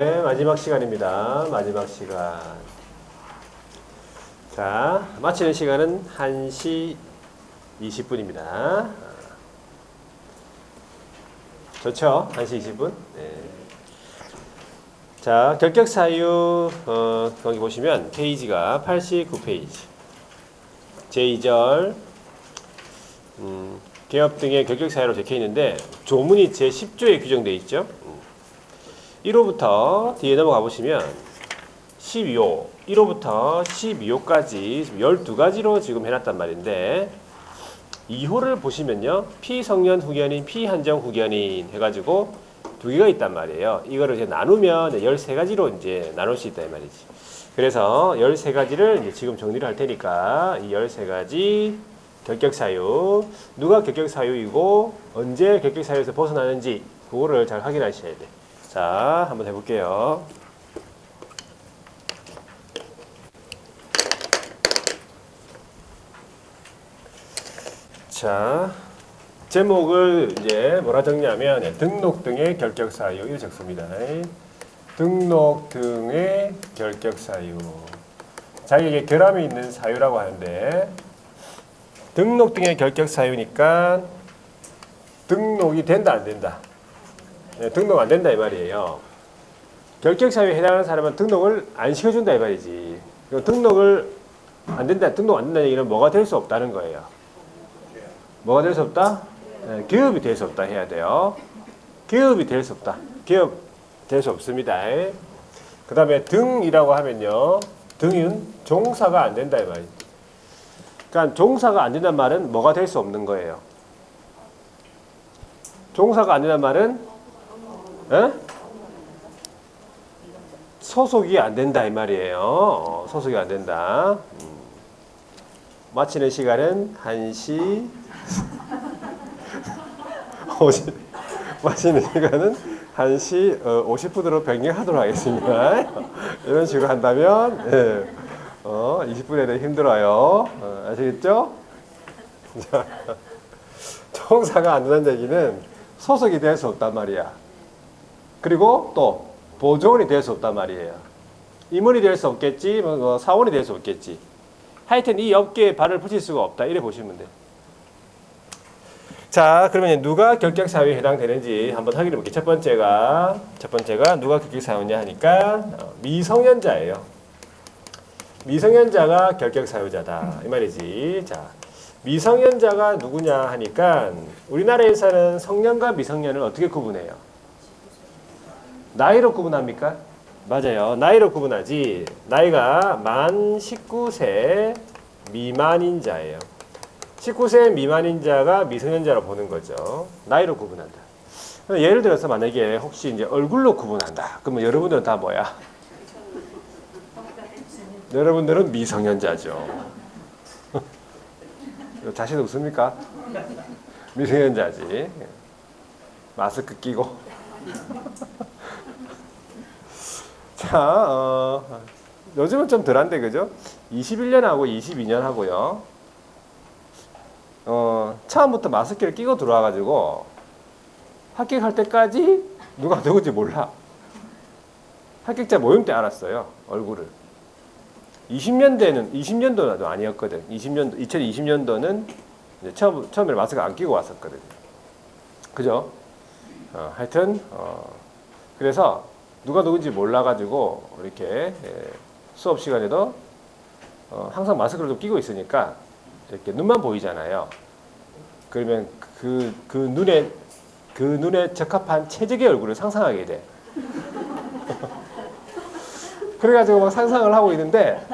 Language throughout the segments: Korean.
네, 마지막 시간입니다. 마지막 시간. 자, 마치는 시간은 1시 20분입니다. 좋죠? 1시 20분. 네. 자, 결격 사유, 거기 보시면 페이지가 89페이지. 제2절, 개업 등의 결격 사유로 적혀 있는데, 조문이 제10조에 규정되어 있죠. 1호부터 뒤에 넘어가 보시면 12호, 1호부터 12호까지 12가지로 지금 해놨단 말인데 2호를 보시면요. 피성년 후견인, 피한정 후견인 해가지고 두 개가 있단 말이에요. 이거를 이제 나누면 13가지로 이제 나눌 수 있다 이 말이지. 그래서 13가지를 이제 지금 정리를 할 테니까 이 13가지 결격사유, 누가 결격사유이고 언제 결격사유에서 벗어나는지 그거를 잘 확인하셔야 돼. 자, 한번 해볼게요. 자, 제목을 이제 뭐라 적냐면 등록 등의 결격 사유 이렇게 적습니다. 등록 등의 결격 사유. 자기에게 결함이 있는 사유라고 하는데 등록 등의 결격 사유니까 등록이 된다 안 된다. 등록 안 된다 이 말이에요. 결격 사유에 해당하는 사람은 등록을 안 시켜준다 이 말이지. 등록을 안 된다, 등록 안 된다는 얘기는 뭐가 될 수 없다는 거예요. 뭐가 될 수 없다? 네, 기업이 될 수 없다 해야 돼요. 기업이 될 수 없다. 기업 될 수 없습니다. 그 다음에 등이라고 하면요. 등은 종사가 안 된다 이 말이지. 그러니까 종사가 안 된다는 말은 뭐가 될 수 없는 거예요. 종사가 안 된다는 말은 소속이 안 된다 이 말이에요. 소속이 안 된다. 마치는 시간은 1시 마치는 시간은 1시 50분으로 변경하도록 하겠습니다. 이런 식으로 한다면 20분에는 힘들어요. 아시겠죠? 자, 종사가 안 된다는 얘기는 소속이 될 수 없단 말이야. 그리고 또 보조원이 될 수 없단 말이에요. 임원이 될 수 없겠지, 사원이 될 수 없겠지. 하여튼 이 업계에 발을 붙일 수가 없다. 이래 보시면 돼. 자, 그러면 누가 결격 사유에 해당되는지 한번 확인해 볼게요. 첫 번째가 누가 결격 사유냐 하니까 미성년자예요. 미성년자가 결격 사유자다 이 말이지. 자, 미성년자가 누구냐 하니까 우리나라에서는 성년과 미성년을 어떻게 구분해요? 나이로 구분합니까? 맞아요. 나이로 구분하지. 나이가 만 19세 미만인 자예요. 19세 미만인 자가 미성년자로 보는 거죠. 나이로 구분한다. 예를 들어서 만약에 혹시 이제 얼굴로 구분한다. 그러면 여러분들은 다 뭐야? 여러분들은 미성년자죠. 자신 없습니까? 미성년자지. 마스크 끼고. 자, 요즘은 좀 덜한데, 그죠? 21년하고 22년 하고요. 처음부터 마스크를 끼고 들어와가지고 합격할 때까지 누가 누군지 몰라. 합격자 모임 때 알았어요, 얼굴을. 20년도도 아니었거든. 2020년도는 이제 처음에 마스크 안 끼고 왔었거든. 그죠? 하여튼, 그래서 누가 누군지 몰라가지고 이렇게 수업 시간에도 항상 마스크를 좀 끼고 있으니까 이렇게 눈만 보이잖아요. 그러면 그 눈에 적합한 최적의 얼굴을 상상하게 돼. 그래가지고 막 상상을 하고 있는데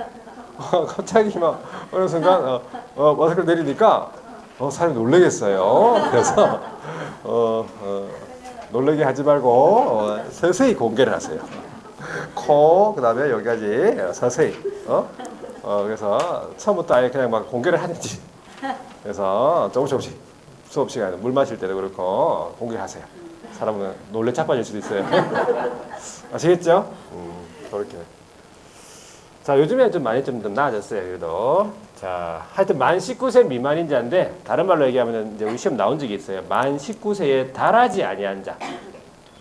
갑자기 막 어느 순간 마스크를 내리니까 사람이 놀라겠어요. 그래서 놀라게 하지 말고 서서히 공개를 하세요. 코, 그 다음에 여기까지 서서히. 그래서 처음부터 아예 그냥 막 공개를 하는지. 그래서 조금씩 수업 시간에 물 마실 때도 그렇고 공개하세요. 사람은 놀래 자빠질 수도 있어요. 아시겠죠? 그렇게. 자, 요즘에 좀 많이 좀 나아졌어요. 그래도. 자, 하여튼 만 19세 미만인 자인데 다른 말로 얘기하면 이제 우리 시험 나온 적이 있어요. 만 19세에 달하지 아니한 자,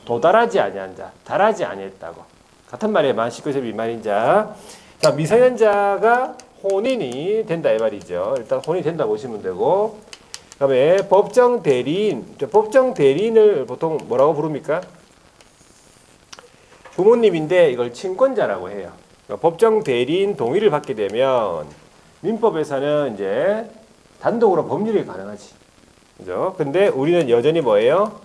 도달하지 아니한 자, 달하지 아니했다고. 같은 말이에요. 만 19세 미만인 자. 자, 미성년자가 혼인이 된다 이 말이죠. 일단 혼인이 된다 보시면 되고, 그다음에 법정 대리인, 법정 대리인을 보통 뭐라고 부릅니까? 부모님인데 이걸 친권자라고 해요. 그러니까 법정 대리인 동의를 받게 되면 민법에서는 이제 단독으로 법률이 가능하지. 그죠? 근데 우리는 여전히 뭐예요?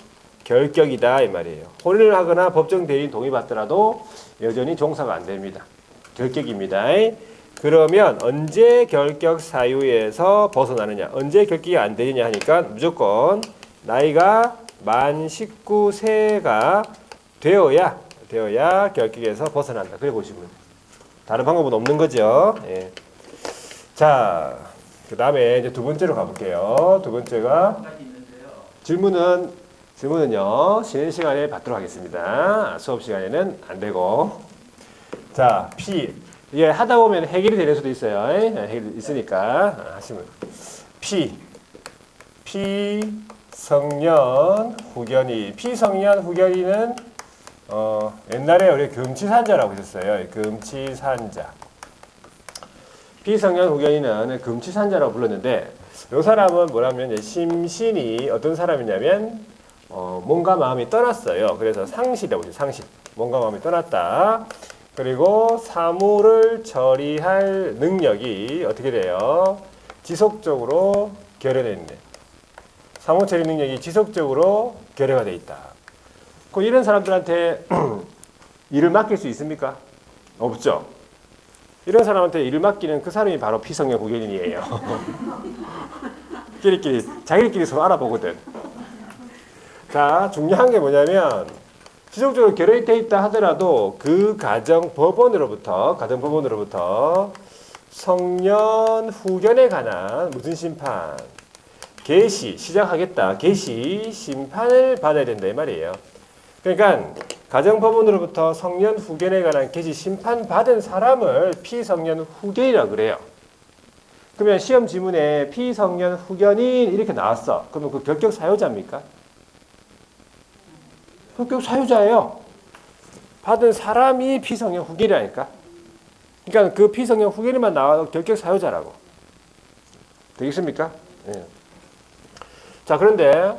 결격이다 이 말이에요. 혼인을 하거나 법정 대리인 동의 받더라도 여전히 종사가 안 됩니다. 결격입니다. 그러면 언제 결격 사유에서 벗어나느냐? 언제 결격이 안 되느냐 하니까 무조건 나이가 만 19세가 되어야 결격에서 벗어난다. 그래 보시면 돼요. 다른 방법은 없는 거죠. 예. 자, 그 다음에 이제 두 번째로 가볼게요. 두 번째가 질문은요 쉬는 시간에 받도록 하겠습니다. 수업 시간에는 안 되고. 자, P 이게 하다 보면 해결이 되는 수도 있어요. 해결이 있으니까 하시면 피성년 후견인. 피성년 후견인은 옛날에 우리 금치산자라고 했었어요. 금치산자. 피성년 후견인은 금치산자라고 불렀는데 이 사람은 뭐라면 심신이 어떤 사람이냐면 몸과 마음이 떠났어요. 그래서 상실이라고 하죠. 상실. 몸과 마음이 떠났다. 그리고 사물을 처리할 능력이 어떻게 돼요? 지속적으로 결여되어 있네. 사물 처리 능력이 지속적으로 결여가 되어 있다. 그럼 이런 사람들한테 일을 맡길 수 있습니까? 없죠. 이런 사람한테 일을 맡기는 그 사람이 바로 피성년 후견인이에요. 자기들끼리 서로 알아보거든. 자, 중요한 게 뭐냐면 지속적으로 결여되어 있다 하더라도 그 가정법원으로부터 성년 후견에 관한 무슨 심판? 개시, 시작하겠다. 개시 심판을 받아야 된다 이 말이에요. 그러니까 가정법원으로부터 성년 후견에 관한 개시 심판 받은 사람을 피성년 후견이라고 그래요. 그러면 시험 지문에 피성년 후견인 이렇게 나왔어. 그러면 그 결격 사유자입니까? 결격 사유자예요. 받은 사람이 피성년 후견이라니까. 그러니까 그 피성년 후견인만 나와도 결격 사유자라고. 되겠습니까? 네. 자, 그런데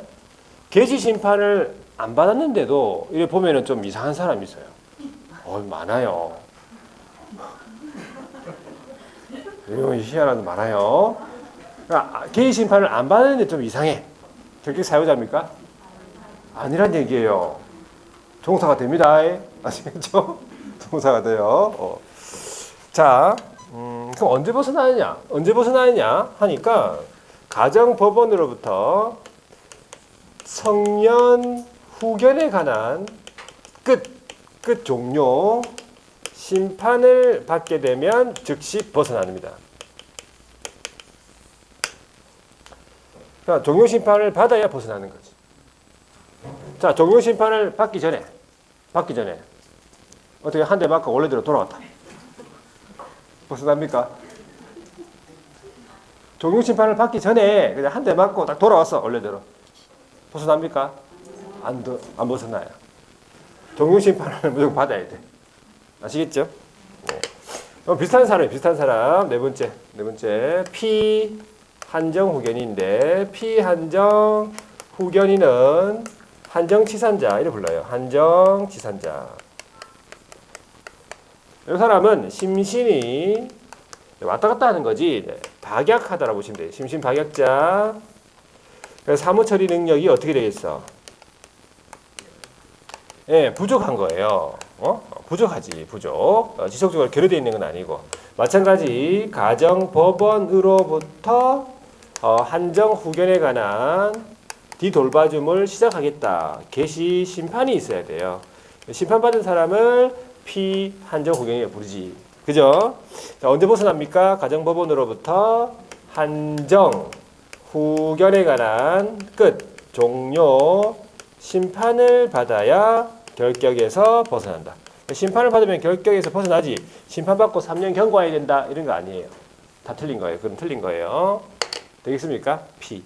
개시 심판을 안 받았는데도 이래 보면은 좀 이상한 사람이 있어요. 많아요. 이런 희한한 거 많아요. 그러니까 개시 심판을 안 받았는데 좀 이상해. 결격 사유자입니까? 아니란 얘기예요. 종사가 됩니다. 아시겠죠? 종사가 돼요. 자, 그럼 언제 벗어나느냐 하니까 가정법원으로부터 성년 후견에 관한 끝 종료 심판을 받게 되면 즉시 벗어납니다. 그러니까 종료 심판을 받아야 벗어나는 거지. 자, 종료 심판을 받기 전에 어떻게 한 대 맞고 원래대로 돌아왔다. 벗어납니까? 종료 심판을 받기 전에 그냥 한 대 맞고 딱 돌아왔어 원래대로. 벗어납니까? 안 벗어나요. 종료 심판을 무조건 받아야 돼. 아시겠죠? 네. 비슷한 사람 네 번째 피한정 후견인인데 피한정 후견인은 한정치산자 이렇게 불러요. 한정치산자. 이 사람은 심신이 왔다 갔다 하는 거지 박약하다라고 보시면 돼요. 심신박약자. 사무처리 능력이 어떻게 되겠어? 예, 부족한 거예요. 부족하지, 부족. 지속적으로 결여되어 있는 건 아니고. 마찬가지 가정법원으로부터 한정 후견에 관한 뒤돌봐줌을 시작하겠다. 개시 심판이 있어야 돼요. 심판받은 사람을 피한정 후견이라고 부르지. 그죠? 자, 언제 벗어납니까? 가정법원으로부터 한정 후견에 관한 종료 심판을 받아야 결격에서 벗어난다. 심판을 받으면 결격에서 벗어나지. 심판받고 3년 경과해야 된다. 이런 거 아니에요. 다 틀린 거예요. 그럼 틀린 거예요. 되겠습니까? P.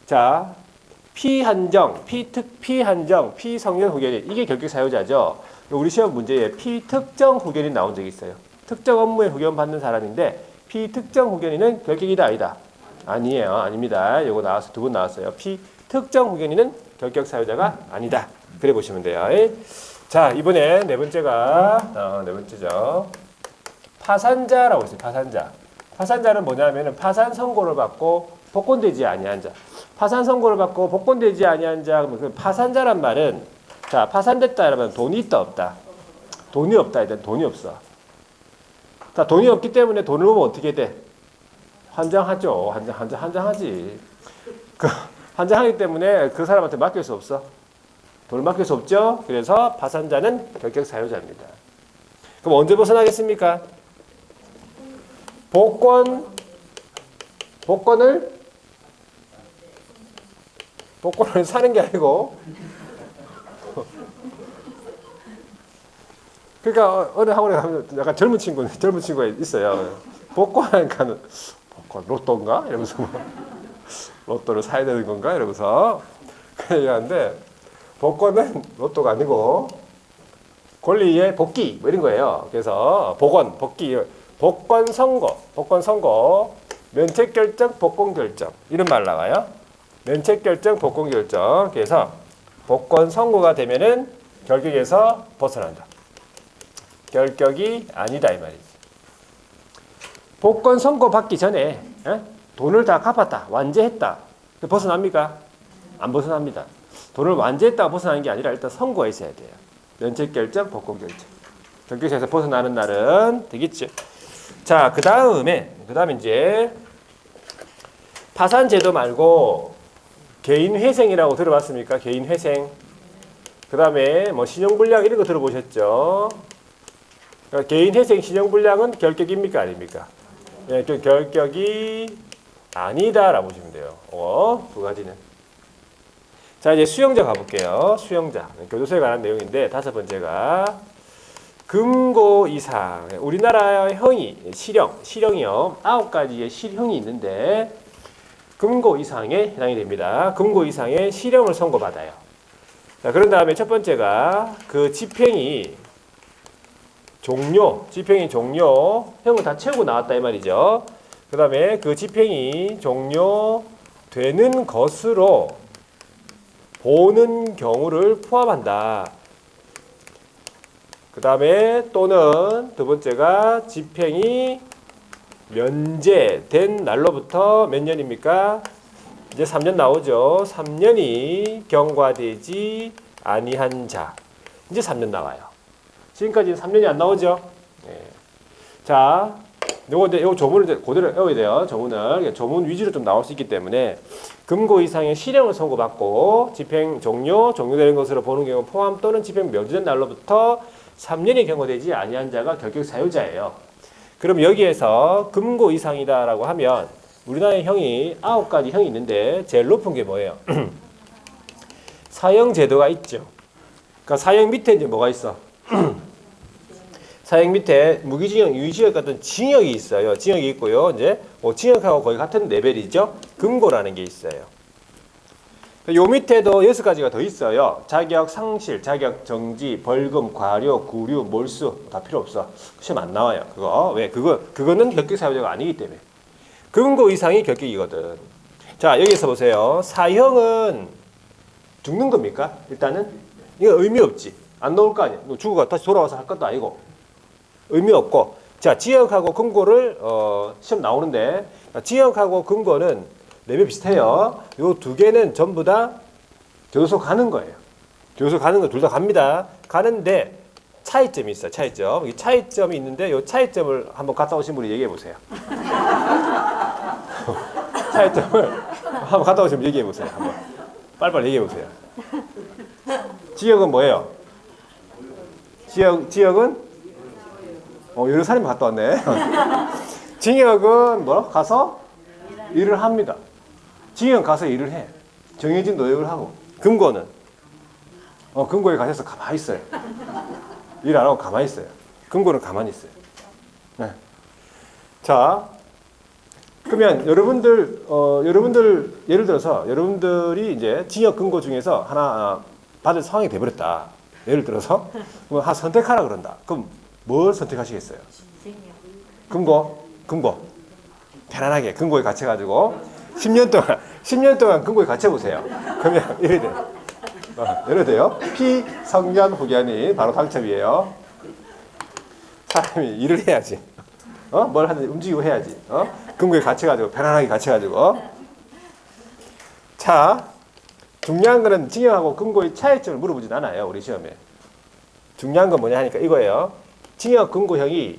자, 피한정, 피성년 후견인. 이게 결격 사유자죠. 우리 시험 문제에 피특정 후견인 나온 적이 있어요. 특정 업무에 후견 받는 사람인데 피특정 후견인은 결격이다 아니다? 아니에요. 아닙니다. 요거 나와서 두 번 나왔어요. 피특정 후견인은 결격 사유자가 아니다. 그래 보시면 돼요. 자, 이번에 네 번째가 네 번째죠. 파산자라고 있어요. 파산자. 파산자는 뭐냐면은 파산 선고를 받고 복권되지 아니한 자. 파산 선고를 받고 복권되지 아니한 자. 그 파산자란 말은 자, 파산됐다 이러면 돈이 있다 없다. 돈이 없다. 일단 돈이 없어. 자, 돈이 없기 때문에 돈을 보면 어떻게 돼? 환장하죠. 환장하지. 그 환장하기 때문에 그 사람한테 맡길 수 없어. 돈을 맡길 수 없죠. 그래서 파산자는 결격 사유자입니다. 그럼 언제 벗어나겠습니까? 복권을 사는 게 아니고 그러니까 어느 학원에 가면 약간 젊은 친구가 있어요. 복권하니까는 복권 로또인가 이러면서 뭐 로또를 사야 되는 건가 이러면서 그 얘기하는데 복권은 로또가 아니고 권리의 복귀 뭐 이런 거예요. 그래서 복귀, 복권 선고, 면책 결정, 복권 결정 이런 말 나와요. 면책 결정, 복권 결정. 그래서 복권 선고가 되면은 결격에서 벗어난다. 결격이 아니다 이 말이지. 복권 선고 받기 전에 돈을 다 갚았다, 완제했다. 벗어납니까? 안 벗어납니다. 돈을 완제했다가 벗어나는 게 아니라 일단 선고가 있어야 돼요. 면책 결정, 복권 결정. 결격에서 벗어나는 날은 되겠죠. 자, 그 다음에 이제 파산 제도 말고 개인 회생이라고 들어봤습니까? 개인 회생. 그 다음에 뭐 신용불량 이런 거 들어보셨죠? 그러니까 개인 회생 신용불량은 결격입니까? 아닙니까? 네, 그 결격이 아니다라고 보시면 돼요. 두 가지는. 자, 이제 수용자 가볼게요. 수용자. 교도소에 관한 내용인데 다섯 번째가 금고 이상. 우리나라 형이 실형이요. 9가지의 실형이 있는데 금고 이상에 해당이 됩니다. 금고 이상의 실형을 선고받아요. 자, 그런 다음에 첫 번째가 그 집행이 종료, 형을 다 채우고 나왔다 이 말이죠. 그 다음에 그 집행이 종료되는 것으로 보는 경우를 포함한다. 그 다음에 또는 두 번째가 집행이 면제된 날로부터 몇 년입니까? 이제 3년 나오죠. 3년이 경과되지 아니한 자. 이제 3년 나와요. 지금까지는 3년이 안 나오죠. 네. 자, 요거 조문을 그대로 외워야 돼요. 조문 위주로 좀 나올 수 있기 때문에 금고 이상의 실형을 선고받고 집행 종료되는 것으로 보는 경우 포함 또는 집행 면제된 날로부터 3년이 경과되지 아니한 자가 결격 사유자예요. 그럼 여기에서 금고 이상이다라고 하면 우리나라의 형이 9가지 형이 있는데 제일 높은 게 뭐예요? 사형 제도가 있죠. 그러니까 사형 밑에 이제 뭐가 있어? 사형 밑에 무기징역, 유기징역 같은 징역이 있어요. 징역이 있고요. 이제 징역하고 거의 같은 레벨이죠. 금고라는 게 있어요. 요 밑에도 6가지가 더 있어요. 자격 상실, 자격 정지, 벌금, 과료, 구류, 몰수 다 필요 없어. 시험 안 나와요. 그거 왜? 그거는 결격 사유자가 아니기 때문에. 금고 이상이 결격이거든. 자, 여기서 보세요. 사형은 죽는 겁니까? 일단은 이거 의미 없지. 안 나올 거 아니야. 죽어가 다시 돌아와서 할 것도 아니고 의미 없고. 자, 징역하고 금고를 시험 나오는데 징역하고 금고는 레벨 비슷해요. 요 두 개는 전부 다 교도소 가는 거예요. 교도소 가는 거 둘 다 갑니다. 가는데 차이점이 있어요. 차이점. 이 차이점이 있는데 요 차이점을 한번 갔다 오신 분이 얘기해 보세요. 차이점을 한번 갔다 오시면 얘기해 보세요. 한번 빨리빨리 얘기해 보세요. 징역은 뭐예요? 징역은 여러 사람이 갔다 왔네. 징역은 뭐라? 가서 일을 합니다. 징역 가서 일을 해. 정해진 노역을 하고. 금고는 금고에 가셔서 가만히 있어요. 일 안 하고 가만히 있어요. 금고는 가만히 있어요. 네. 자, 그러면 여러분들 예를 들어서 여러분들이 이제 징역 금고 중에서 하나 받을 상황이 돼버렸다. 예를 들어서 그럼 한 선택하라 그런다. 그럼 뭘 선택하시겠어요? 금고. 편안하게 금고에 갇혀가지고 10년 동안 금고에 갇혀보세요. 그러면 이래 돼요. 이래 돼요. 피성년 후견이 바로 당첨이에요. 사람이 일을 해야지. 뭘 하든지 움직이고 해야지. 금고에 갇혀가지고 편안하게 갇혀가지고. 자, 중요한 거는 징역하고 금고의 차이점을 물어보진 않아요. 우리 시험에. 중요한 건 뭐냐 하니까 이거예요. 징역 금고형이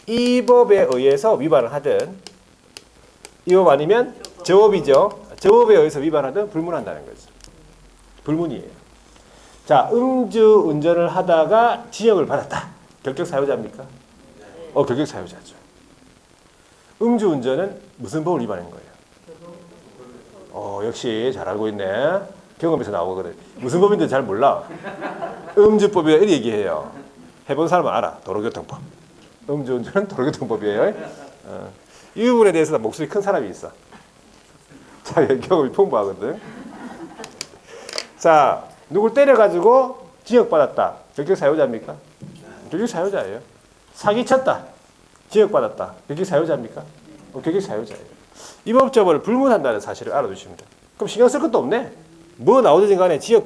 이 법에 의해서 위반을 하든 이 법 아니면 저 법이죠. 저 법에 의해서 위반하든 불문한다는 거죠. 불문이에요. 자, 음주 운전을 하다가 징역을 받았다. 결격 사유자입니까? 결격 사유자죠. 음주 운전은 무슨 법을 위반한 거예요? 역시 잘 알고 있네. 경험에서 나오거든. 무슨 법인지 잘 몰라. 음주법이라 이렇게 얘기해요. 해본 사람은 알아. 도로교통법. 음주운전은 도로교통법이에요. 이 부분에 대해서 목소리 큰 사람이 있어. 자, 경험이 풍부하거든. 자, 누굴 때려가지고 징역받았다. 결격 사유자입니까? 결격 사유자예요. 사기쳤다. 징역받았다. 결격 사유자입니까? 결격 사유자예요. 위법적을 불문한다는 사실을 알아두시면 돼요. 그럼 신경 쓸 것도 없네. 뭐 나오든지 간에 징역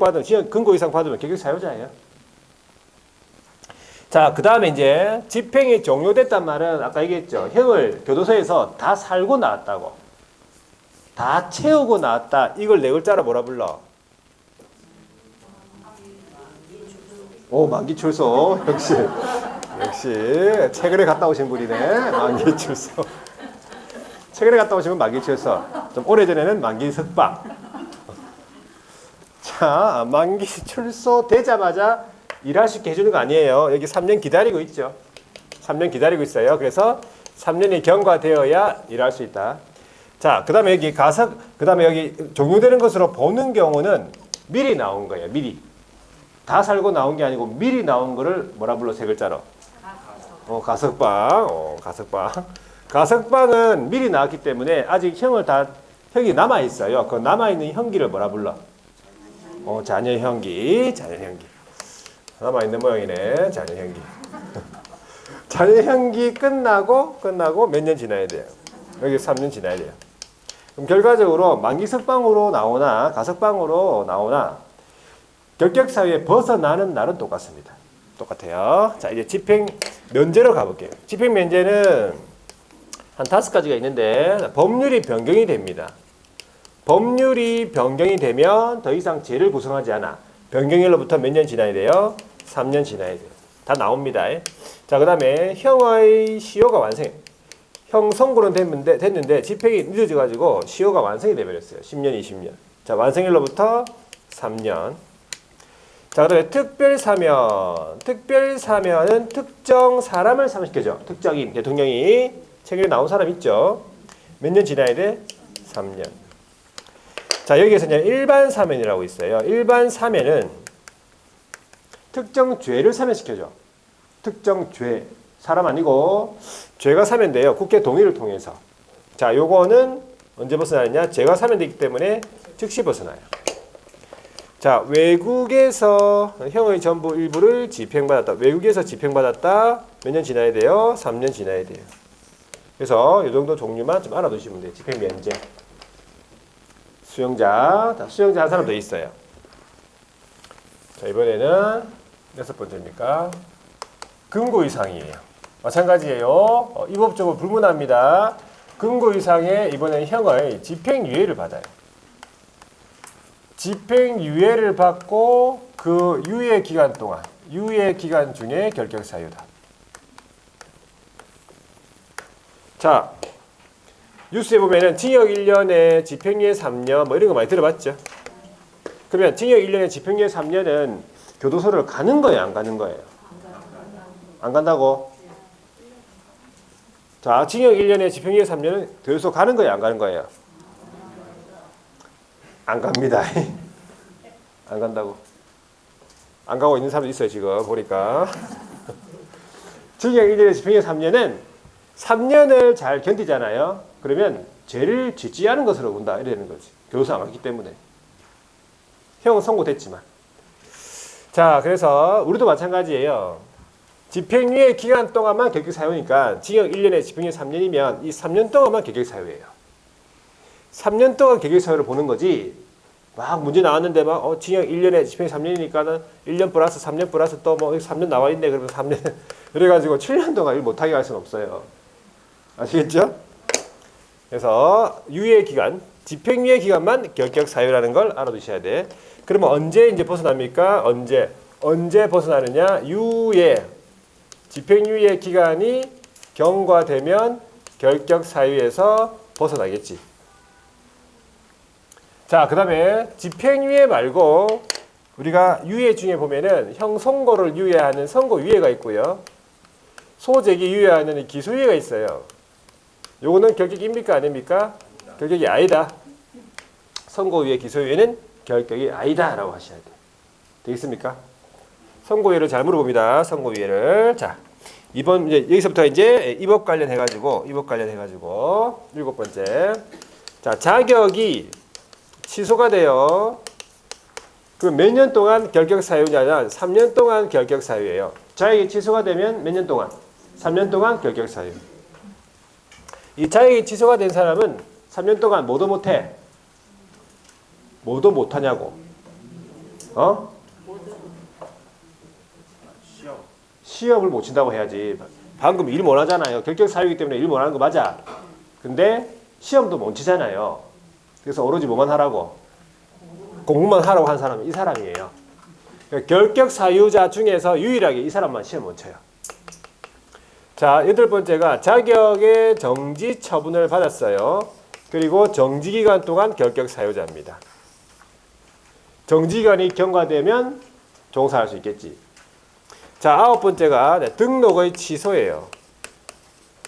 근고 이상 받으면 결격 사유자예요. 자, 그 다음에 이제 집행이 종료됐단 말은 아까 얘기했죠. 형을 교도소에서 다 살고 나왔다고. 다 채우고 나왔다. 이걸 네 글자로 뭐라 불러? 만기 출소. 역시 최근에 갔다 오신 분이네. 만기 출소. 최근에 갔다 오시면 만기 출소. 좀 오래전에는 만기 석방. 자, 만기 출소 되자마자 일할 수 있게 해주는 거 아니에요. 여기 3년 기다리고 있죠. 3년 기다리고 있어요. 그래서 3년이 경과되어야 일할 수 있다. 자, 그 다음에 여기 종료되는 것으로 보는 경우는 미리 나온 거예요. 미리. 다 살고 나온 게 아니고 미리 나온 거를 뭐라 불러? 세 글자로. 가석방. 가석방은 미리 나왔기 때문에 아직 형이 남아있어요. 그 남아있는 형기를 뭐라 불러? 자녀형기. 남아있는 모양이네. 자녀형기. 자녀형기 끝나고 몇 년 지나야 돼요? 여기 3년 지나야 돼요. 그럼 결과적으로 만기석방으로 나오나 가석방으로 나오나 결격사유에 벗어나는 날은 똑같습니다. 똑같아요. 자, 이제 집행 면제로 가볼게요. 집행 면제는 한 5가지가 있는데 법률이 변경이 됩니다. 법률이 변경이 되면 더 이상 죄를 구성하지 않아. 변경일로부터 몇 년 지나야 돼요? 3년 지나야 돼요. 다 나옵니다. 자, 그 다음에 형의 시효가 완성. 형 선고는 됐는데 집행이 늦어져가지고 시효가 완성이 돼버렸어요. 10년, 20년. 자, 완성일로부터 3년. 자, 그 다음에 특별사면. 특별사면은 특정 사람을 사면시켜줘. 특정인, 대통령이 책에 나온 사람 있죠. 몇 년 지나야 돼? 3년. 자, 여기에서 이제 일반 사면이라고 있어요. 일반 사면은 특정 죄를 사면시켜줘. 특정 죄. 사람 아니고 죄가 사면돼요. 국회 동의를 통해서. 자, 요거는 언제 벗어나느냐? 죄가 사면되기 때문에 즉시 벗어나요. 자, 외국에서 형의 전부 일부를 집행받았다. 외국에서 집행받았다. 몇 년 지나야 돼요? 3년 지나야 돼요. 그래서 이 정도 종류만 좀 알아두시면 돼요. 집행 면제. 수용자 한 사람 더 있어요. 자, 이번에는 6번째입니까? 금고 이상이에요. 마찬가지예요. 위법적으로 불문합니다. 금고 이상의 이번엔 형의 집행유예를 받아요. 집행유예를 받고 그 유예 기간 동안, 유예 기간 중에 결격사유다. 자, 뉴스에 보면은 징역 1년에 집행유예 3년 뭐 이런 거 많이 들어봤죠? 그러면 징역 1년에 집행유예 3년은 교도소를 가는 거예요, 안 가는 거예요? 안 간다고? 자, 징역 1년에 집행유예 3년은 교도소 가는 거예요, 안 가는 거예요? 안 갑니다. 안 간다고. 안 가고 있는 사람도 있어요, 지금 보니까. 징역 1년에 집행유예 3년은 3년을 잘 견디잖아요. 그러면 죄를 짓지 않은 것으로 본다. 이러는 거지. 교도소 안 갔기 때문에. 형은 선고됐지만. 자, 그래서 우리도 마찬가지예요. 집행유예 기간 동안만 결격 사유니까 징역 1년에 집행유예 3년이면 이 3년 동안만 결격 사유예요. 3년 동안 결격 사유를 보는 거지. 막 문제 나왔는데 막 징역 1년에 집행유예 3년이니까는 1년 플러스 3년 플러스 또 뭐 3년 나와 있네. 그러면 3년 그래가지고 7년 동안 일 못하게 할 수는 없어요. 아시겠죠? 그래서 유예 기간, 집행유예 기간만 결격 사유라는 걸 알아두셔야 돼. 그러면 언제 이제 벗어납니까? 언제 벗어나느냐? 유예, 집행유예 기간이 경과되면 결격 사유에서 벗어나겠지. 자, 그 다음에 집행유예 말고 우리가 유예 중에 보면은 형선고를 유예하는 선고유예가 있고요. 소재기 유예하는 기소유예가 있어요. 요거는 결격입니까? 아닙니까? 결격이 아니다. 선고유예, 기소유예는 결격이 아니다 라고 하셔야 돼요. 되겠습니까? 선고유예를 잘 물어봅니다. 선고유예를. 자, 이번 이제 여기서부터 이제 입법 관련해가지고 일곱 번째. 자, 자격이 취소가 돼요. 그럼 몇 년 동안 결격 사유냐면 3년 동안 결격 사유예요. 자격이 취소가 되면 몇 년 동안? 3년 동안 결격 사유. 이 자격이 취소가 된 사람은 3년 동안 뭐도 못해? 뭐도 못하냐고. 시험을 못 친다고 해야지. 방금 일 못 하잖아요. 결격 사유이기 때문에 일 못 하는 거 맞아. 근데 시험도 못 치잖아요. 그래서 오로지 뭐만 하라고? 공부만 하라고 한 사람은 이 사람이에요. 그러니까 결격 사유자 중에서 유일하게 이 사람만 시험 못 쳐요. 자, 여덟 번째가 자격의 정지 처분을 받았어요. 그리고 정지기간 동안 결격 사유자입니다. 정지기간이 경과되면 종사할 수 있겠지. 자, 아홉 번째가 등록의 취소예요.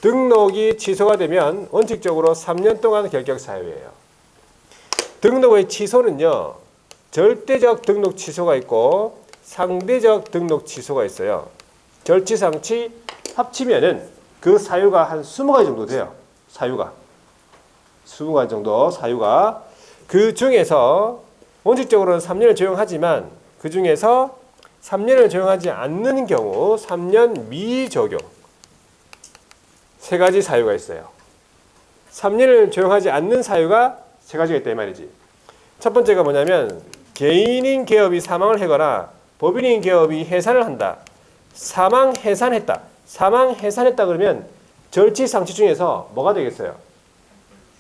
등록이 취소가 되면 원칙적으로 3년 동안 결격 사유예요. 등록의 취소는요, 절대적 등록 취소가 있고 상대적 등록 취소가 있어요. 절치상치 합치면은 그 사유가 한 20가지 정도 돼요. 사유가 20가지 정도 사유가. 그 중에서 원칙적으로는 3년을 적용하지만 그 중에서 3년을 적용하지 않는 경우 3년 미적용 3가지 사유가 있어요. 3년을 적용하지 않는 사유가 3가지가 있다 이 말이지. 첫 번째가 뭐냐면 개인인 개업이 사망을 하거나 법인인 개업이 해산을 한다. 사망 해산했다. 사망 해산했다 그러면 절치상치 중에서 뭐가 되겠어요?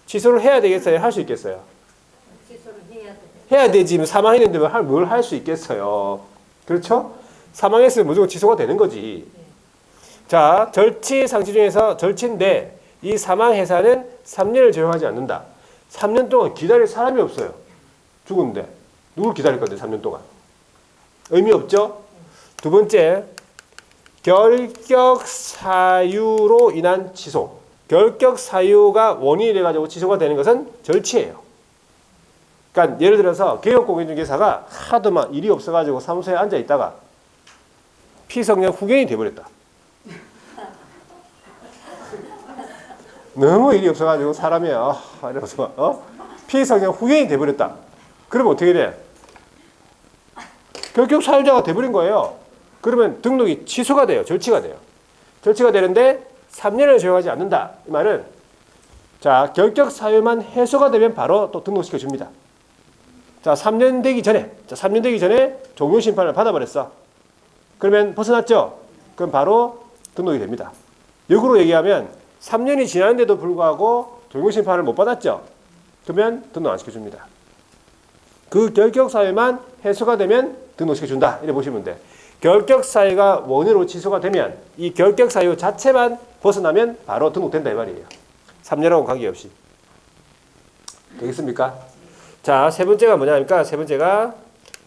취소를 해야 되겠어요? 할 수 있겠어요? 취소를 해야 돼. 해야 되지. 사망했는데 뭘 할 수 있겠어요? 그렇죠? 사망했으면 무조건 취소가 되는 거지. 자, 절치상치 중에서 절치인데 이 사망 해산은 3년을 적용하지 않는다. 3년 동안 기다릴 사람이 없어요. 죽은데 누굴 기다릴 건데 3년 동안. 의미 없죠? 두 번째, 결격 사유로 인한 취소. 결격 사유가 원인이 돼가지고 취소가 되는 것은 절치예요. 그러니까 예를 들어서 개업공인중개사가 하도 막 일이 없어가지고 사무소에 앉아 있다가 피성령 후견이 돼버렸다. 너무 일이 없어가지고 사람이 이러면서 피성령 후견이 돼버렸다. 그러면 어떻게 돼? 결격 사유자가 돼버린 거예요. 그러면 등록이 취소가 돼요. 절치가 돼요. 절치가 되는데 3년을 적용하지 않는다. 이 말은 자, 결격 사유만 해소가 되면 바로 또 등록시켜 줍니다. 자, 3년 되기 전에 종료 심판을 받아버렸어. 그러면 벗어났죠? 그럼 바로 등록이 됩니다. 역으로 얘기하면 3년이 지났는데도 불구하고 종료 심판을 못 받았죠? 그러면 등록 안 시켜줍니다. 그 결격 사유만 해소가 되면 등록시켜준다. 이렇게 보시면 돼. 결격 사유가 원인으로 취소가 되면 이 결격 사유 자체만 벗어나면 바로 등록된다 이 말이에요. 3년하고 관계없이. 되겠습니까? 자, 세 번째가 뭐냐니까 세 번째가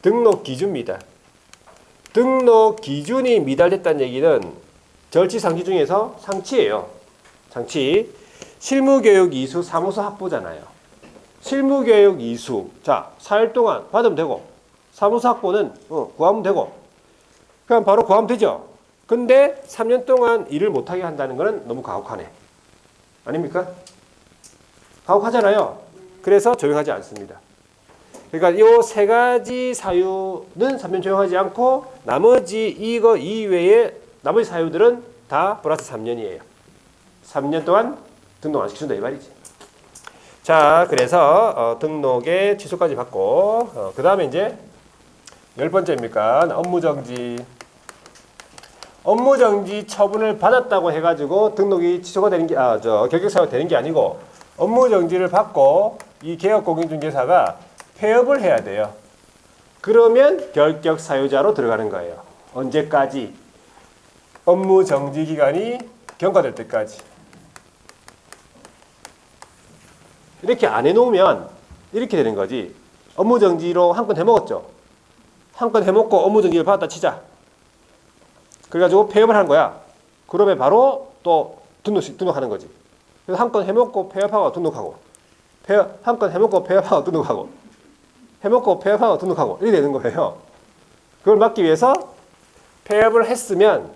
등록 기준입니다. 등록 기준이 미달됐다는 얘기는 절치상치 중에서 상치예요. 상치. 실무교육 이수 사무소 확보잖아요. 실무교육 이수. 자, 4일 동안 받으면 되고 사무소 확보는 구하면 되고 그럼 바로 구하면 되죠. 근데 3년 동안 일을 못하게 한다는 것은 너무 가혹하네. 아닙니까? 가혹하잖아요. 그래서 적용하지 않습니다. 그러니까 이 세 가지 사유는 3년 적용하지 않고 나머지 이거 이외에 나머지 사유들은 다 플러스 3년이에요. 3년 동안 등록 안 시켜준다 이 말이지. 자, 그래서 등록의 취소까지 받고 그 다음에 이제 10번째입니까? 업무정지. 업무정지 처분을 받았다고 해가지고 등록이 취소가 되는 게 결격사유가 되는 게 아니고 업무정지를 받고 이 개업공인중개사가 폐업을 해야 돼요. 그러면 결격사유자로 들어가는 거예요. 언제까지? 업무정지 기간이 경과될 때까지. 이렇게 안 해놓으면 이렇게 되는 거지. 업무정지로 한 건 해먹었죠. 한 건 해먹고 업무정지를 받았다 치자. 그래가지고 폐업을 하는 거야. 그러면 바로 또 등록하는 거지. 그래서 한 건 해먹고 폐업하고 등록하고, 한 건 해먹고 폐업하고 등록하고, 해먹고 폐업하고 등록하고 이렇게 되는 거예요. 그걸 막기 위해서 폐업을 했으면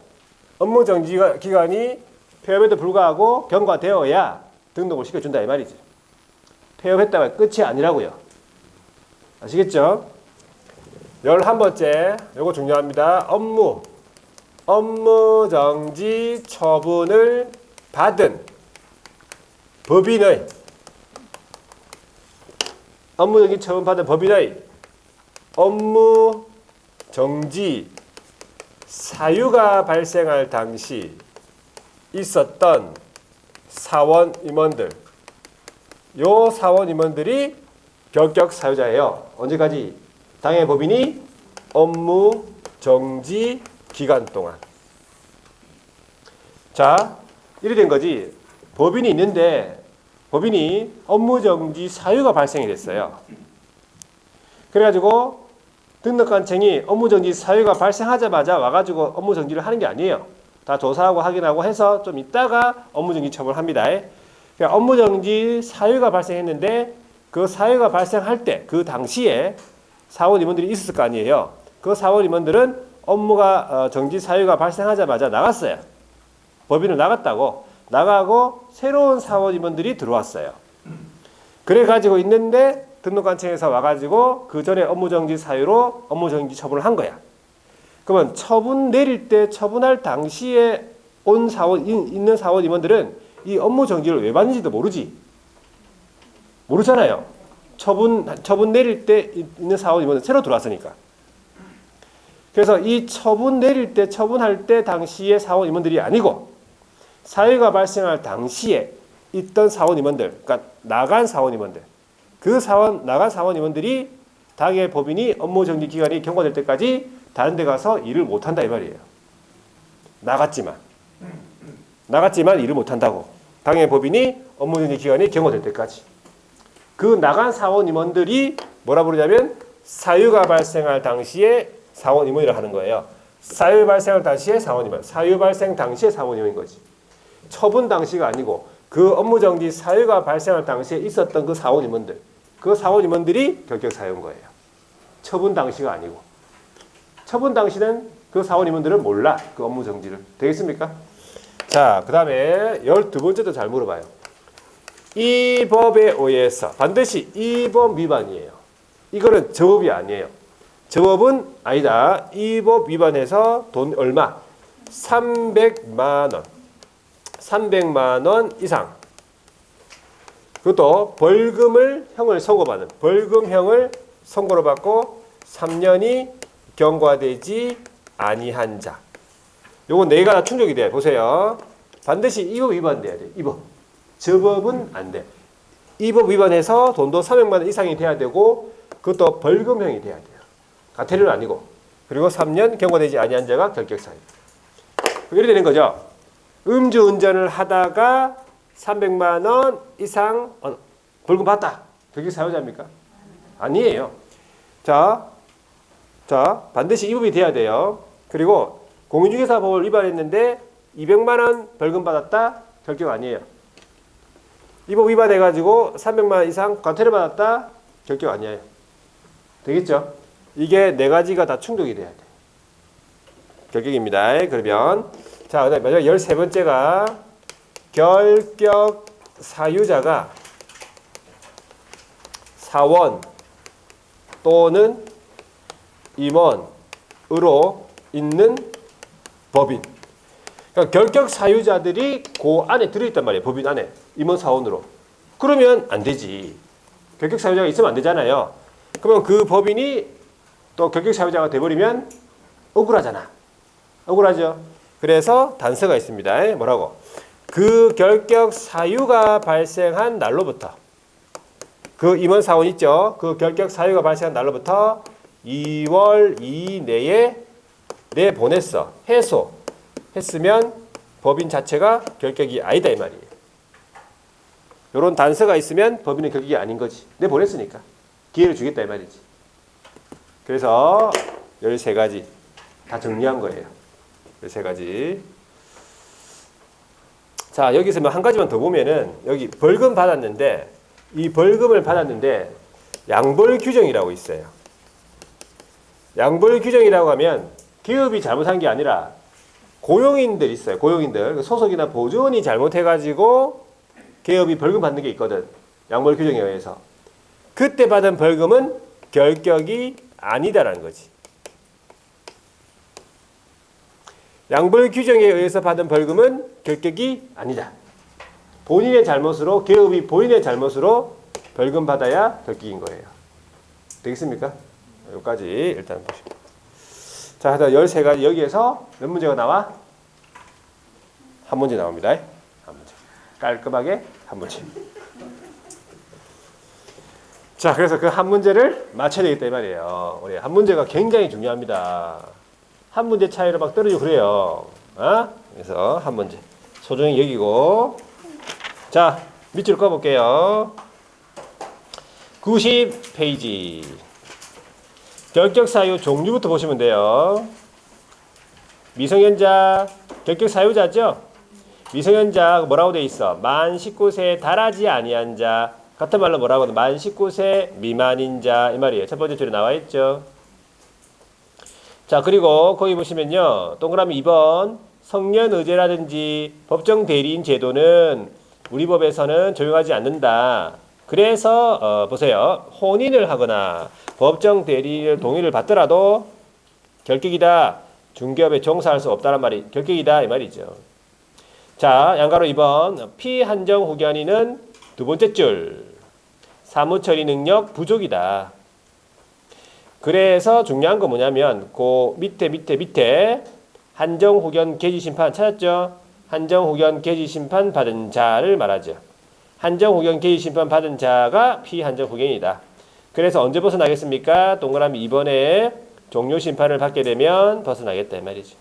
업무정지 기간이 폐업에도 불구하고 경과되어야 등록을 시켜준다 이 말이지. 폐업했다가 끝이 아니라고요. 아시겠죠? 11번째, 이거 중요합니다. 업무정지 처분을 받은 법인의 업무정지 처분 받은 법인의 업무정지 사유가 발생할 당시 있었던 사원 임원들, 요 사원 임원들이 결격 사유자예요. 언제까지? 당해 법인이 업무 정지 기간 동안. 자, 이래 된 거지. 법인이 있는데 법인이 업무 정지 사유가 발생이 됐어요. 그래가지고 등록관청이 업무 정지 사유가 발생하자마자 와가지고 업무 정지를 하는 게 아니에요. 다 조사하고 확인하고 해서 좀 있다가 업무 정지 처분을 합니다. 그러니까 업무 정지 사유가 발생했는데 그 사유가 발생할 때 그 당시에 사원 임원들이 있었을 거 아니에요. 그 사원 임원들은 업무가 정지 사유가 발생하자마자 나갔어요. 법인을 나가고 새로운 사원 임원들이 들어왔어요. 그래 가지고 있는데 등록관청에서 와가지고 그 전에 업무 정지 사유로 업무 정지 처분을 한 거야. 그러면 처분 내릴 때 처분할 당시에 온 있는 사원 임원들은 이 업무 정지를 왜 받는지도 모르잖아요. 처분 내릴 때 있는 사원 임원은 새로 들어왔으니까. 그래서 이 처분 내릴 때 처분할 때 당시의 사원 임원들이 아니고 사유가 발생할 당시에 있던 사원 임원들, 그러니까 나간 사원 임원들, 나간 사원 임원들이 당해 법인이 업무 정지 기간이 경과될 때까지 다른 데 가서 일을 못 한다 이 말이에요. 나갔지만 일을 못 한다고. 당해 법인이 업무 정지 기간이 경과될 때까지. 그 나간 사원 임원들이 뭐라 부르냐면 사유가 발생할 당시에 사원 임원이라 하는 거예요. 사유 발생할 당시에 사원 임원. 사유 발생 당시에 사원 임원인 거지. 처분 당시가 아니고 그 업무 정지 사유가 발생할 당시에 있었던 그 사원 임원들. 그 사원 임원들이 결격 사유인 거예요. 처분 당시가 아니고. 처분 당시는 그 사원 임원들은 몰라. 그 업무 정지를. 되겠습니까? 자, 그 다음에 12번째도 잘 물어봐요. 이 법에 의해서 반드시 이 법 위반이에요. 이거는 저법이 아니에요. 저법은 아니다. 이 법 위반해서 돈 얼마? 300만 원. 300만 원 이상. 그것도 형을 선고받은 벌금형을 선고를 받고 3년이 경과되지 아니한 자. 요거 네 가지 충족이 돼. 보세요. 반드시 이 법 위반돼야 돼. 이 법. 저 법은 안 돼. 이 법 위반해서 돈도 300만 원 이상이 돼야 되고 그것도 벌금형이 돼야 돼요. 가태료는 아니고. 그리고 3년 경과되지 아니한 자가 결격사유. 이렇게 되는 거죠. 음주운전을 하다가 300만 원 이상 벌금 받다. 결격사유자입니까? 아니에요. 자, 반드시 이 법이 돼야 돼요. 그리고 공인중개사법을 위반했는데 200만 원 벌금 받았다. 결격 아니에요. 이 법 위반해가지고 300만 원 이상 과태료 받았다. 결격 아니에요. 되겠죠? 이게 네 가지가 다 충족이 돼야 돼. 결격입니다. 그러면 자, 그다음에 마지막 13번째가 결격 사유자가 사원, 또는 임원으로 있는 법인. 그러니까 결격 사유자들이 그 안에 들어있단 말이에요. 법인 안에. 임원 사원으로. 그러면 안 되지. 결격 사유자가 있으면 안 되잖아요. 그러면 그 법인이 또 결격 사유자가 돼버리면 억울하잖아. 억울하죠. 그래서 단서가 있습니다. 뭐라고? 그 결격 사유가 발생한 날로부터, 그 임원 사원 있죠? 그 결격 사유가 발생한 날로부터 2월 이내에 내보냈어. 해소했으면 법인 자체가 결격이 아니다 이 말이에요. 이런 단서가 있으면 법인은 결격이 아닌 거지. 내보냈으니까. 기회를 주겠다 이 말이지. 그래서 13가지 다 정리한 거예요. 13가지. 자, 여기서 뭐 한 가지만 더 보면은 여기 벌금 받았는데 이 벌금을 받았는데 양벌 규정이라고 있어요. 양벌 규정이라고 하면 기업이 잘못한 게 아니라 고용인들 있어요. 고용인들. 소속이나 보조원이 잘못해가지고 기업이 벌금 받는 게 있거든. 양벌 규정에 의해서. 그때 받은 벌금은 결격이 아니다라는 거지. 양벌 규정에 의해서 받은 벌금은 결격이 아니다. 본인의 잘못으로, 기업이 본인의 잘못으로 벌금 받아야 결격인 거예요. 되겠습니까? 여기까지 일단 보시고. 자, 하여튼 13가지 여기에서 몇 문제가 나와? 한 문제 나옵니다. 한 문제. 깔끔하게 한 문제. 자, 그래서 그 한 문제를 맞춰야 되겠다 이 말이에요. 우리 한 문제가 굉장히 중요합니다. 한 문제 차이로 막 떨어지고 그래요. 그래서 한 문제 소중히 여기고. 자, 밑줄 꺼볼게요. 90페이지. 결격 사유 종류부터 보시면 돼요. 미성년자 결격 사유자죠? 미성년자 뭐라고 돼 있어? 만 19세에 달하지 아니한 자. 같은 말로 뭐라고 하든 만 19세 미만인 자 이 말이에요. 첫 번째 줄에 나와 있죠. 자, 그리고 거기 보시면요. 동그라미 2번 성년의제라든지 법정 대리인 제도는 우리 법에서는 적용하지 않는다. 그래서 보세요. 혼인을 하거나 법정 대리인의 동의를 받더라도 결격이다. 중개업에 종사할 수 없다는 말이 결격이다 이 말이죠. 자, 양가로 2번 피한정 후견인은 두 번째 줄 사무처리 능력 부족이다. 그래서 중요한 건 뭐냐면 그 밑에 한정 후견 개시 심판 찾았죠? 한정 후견 개시 심판 받은 자를 말하죠. 한정 후견 개시 심판 받은 자가 피한정 후견이다. 그래서 언제 벗어나겠습니까? 동그라미 2번에 종료 심판을 받게 되면 벗어나겠다 이 말이죠.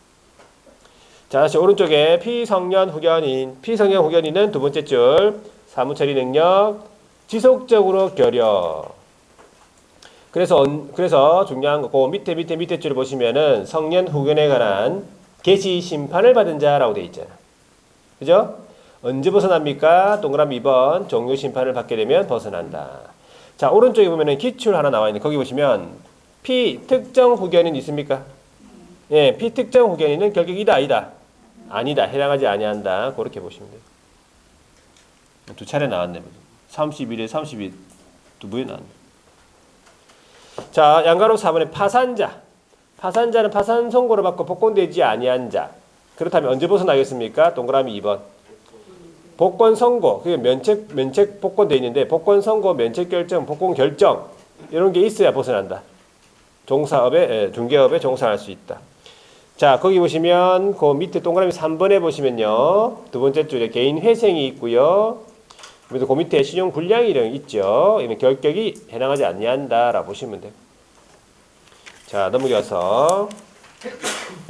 자, 다시 오른쪽에 피성년 후견인은 두 번째 줄 사무처리 능력 지속적으로 결여. 그래서 중요한 거, 그 밑에 줄을 보시면은 성년 후견에 관한 개시 심판을 받은 자라고 돼 있잖아. 그죠? 언제 벗어납니까? 동그라미 2번 종료 심판을 받게 되면 벗어난다. 자, 오른쪽에 보면은 기출 하나 나와 있는데 거기 보시면 피특정 후견인 있습니까? 예, 피특정 후견인은 결격이다 아니다? 아니다. 해당하지 아니한다. 그렇게 보시면 돼요. 두 차례 나왔네. 31에 32 두 번이 나왔네. 자, 양가로 4번에 파산자. 파산자는 파산 선고를 받고 복권되지 아니한 자. 그렇다면 언제 벗어나겠습니까? 동그라미 2번. 복권 선고. 그게 면책 복권돼 있는데 복권 선고, 면책 결정, 복권 결정 이런 게 있어야 벗어난다. 중개업에 종사할 수 있다. 자, 거기 보시면 그 밑에 동그라미 3번에 보시면요. 두 번째 줄에 개인 회생이 있고요. 그래서 그 밑에 신용 불량이령 있죠. 이는 결격이 해당하지 아니한다라고 보시면 돼요. 자, 넘어가서